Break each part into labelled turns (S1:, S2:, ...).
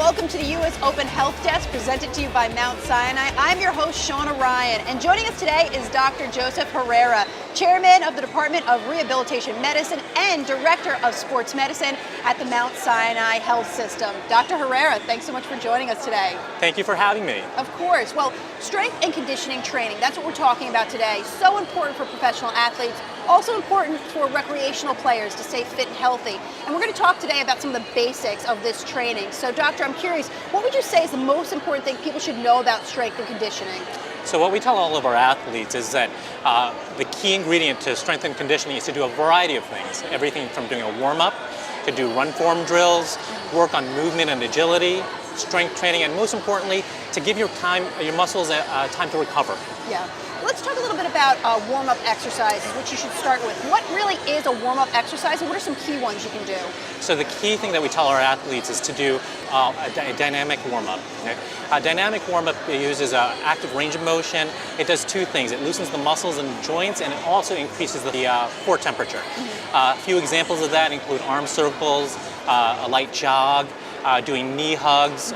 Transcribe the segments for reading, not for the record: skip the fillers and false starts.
S1: welcome to the U.S. Open Health Desk presented to you by Mount Sinai. I'm your host, Shauna Ryan, and joining us today is Dr. Joseph Herrera, Chairman of the Department of Rehabilitation Medicine and Director of Sports Medicine at the Mount Sinai Health System. Dr. Herrera, thanks so much for joining us today.
S2: Thank you for having me.
S1: Of course. Well, strength and conditioning training, that's what we're talking about today. So important for professional athletes, also important for recreational players to stay fit and healthy. And we're going to talk today about some of the basics of this training. So, Doctor, I'm curious, what would you say is the most important thing people should know about strength and conditioning?
S2: So what we tell all of our athletes is that the key ingredient to strength and conditioning is to do a variety of things. Everything from doing a warm-up, to do run form drills, work on movement and agility, strength training, and most importantly, to give your muscles time to recover.
S1: Yeah. Let's talk a little bit about warm-up exercises, which you should start with. What really is a warm-up exercise, and what are some key ones you can do?
S2: So the key thing that we tell our athletes is to do a dynamic warm-up. Okay? A dynamic warm-up uses active range of motion. It does two things. It loosens the muscles and joints, and it also increases the core temperature. A few examples of that include arm circles, a light jog, doing knee hugs,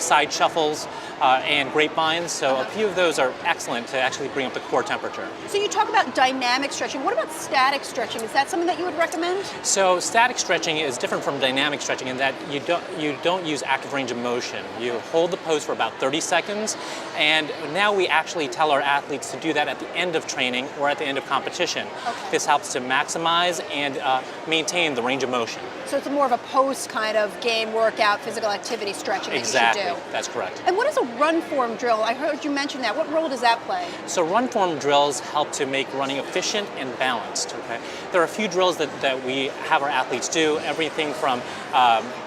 S2: side shuffles, and grapevines. So a few of those are excellent to actually bring up the core temperature.
S1: So you talk about dynamic stretching. What about static stretching? Is that something that you would recommend?
S2: So static stretching is different from dynamic stretching in that you don't use active range of motion. You hold the pose for about 30 seconds, and now we actually tell our athletes to do that at the end of training or at the end of competition.
S1: Okay.
S2: This helps to maximize and maintain the range of motion.
S1: So it's more of a post kind of game workout, physical activity stretching that
S2: Exactly.
S1: you should do.
S2: That's correct.
S1: And what is a run form drill? I heard you mention that. What role does that play?
S2: So run form drills help to make running efficient and balanced. Okay? There are a few drills that we have our athletes do, everything from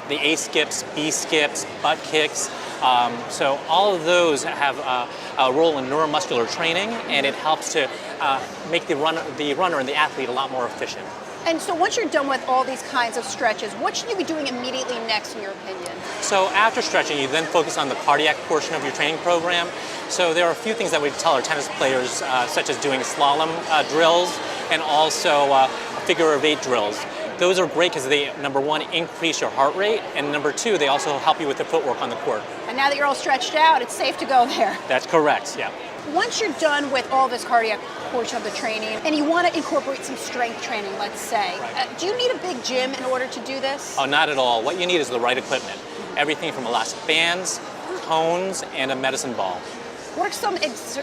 S2: the A skips, B skips, butt kicks. So all of those have a role in neuromuscular training, and it helps to make the runner and the athlete a lot more efficient.
S1: And so once you're done with all these kinds of stretches, what should you be doing immediately next in your opinion?
S2: So after stretching, you then focus on the cardiac portion of your training program. So there are a few things that we tell our tennis players, such as doing slalom drills and also figure of eight drills. Those are great because they, number one, increase your heart rate, and number two, they also help you with the footwork on the court.
S1: And now that you're all stretched out, it's safe to go there.
S2: That's correct, yeah.
S1: Once you're done with all this cardiac portion of the training and you want to incorporate some strength training, let's say, do you need a big gym in order to do this?
S2: Oh, not at all. What you need is the right equipment. Everything from elastic bands, cones, and a medicine ball.
S1: What are some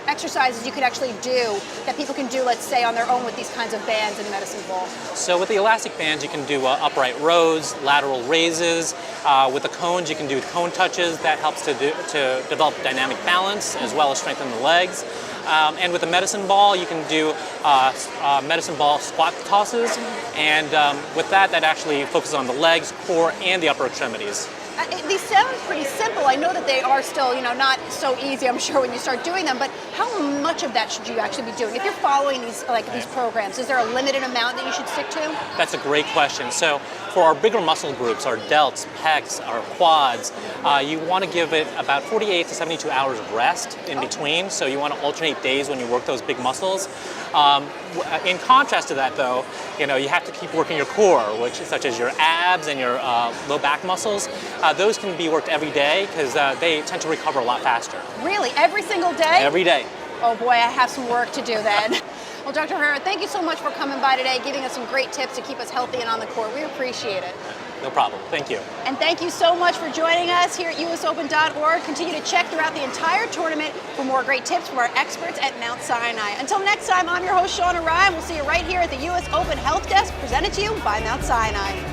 S1: exercises you could actually do that people can do, let's say, on their own with these kinds of bands and medicine balls?
S2: So with the elastic bands, you can do upright rows, lateral raises. With the cones, you can do cone touches. That helps to develop dynamic balance as well as strengthen the legs. And with the medicine ball, you can do medicine ball squat tosses. And with that actually focuses on the legs, core, and the upper extremities.
S1: These sound pretty simple. I know that they are still, not so easy, I'm sure, when you start doing them, but how much of that should you actually be doing? If you're following these programs, is there a limited amount that you should stick to?
S2: That's a great question. So for our bigger muscle groups, our delts, pecs, our quads, you want to give it about 48 to 72 hours of rest in between. So you want to alternate days when you work those big muscles. In contrast to that, though, you have to keep working your core, such as your abs and your low back muscles. Those can be worked every day because they tend to recover a lot faster.
S1: Really? Every single day?
S2: Every day.
S1: Oh boy, I have some work to do then. Well, Dr. Herrera, thank you so much for coming by today, giving us some great tips to keep us healthy and on the court. We appreciate it.
S2: No problem. Thank you.
S1: And thank you so much for joining us here at usopen.org. Continue to check throughout the entire tournament for more great tips from our experts at Mount Sinai. Until next time, I'm your host, Shauna Ryan. We'll see you right here at the U.S. Open Health Desk, presented to you by Mount Sinai.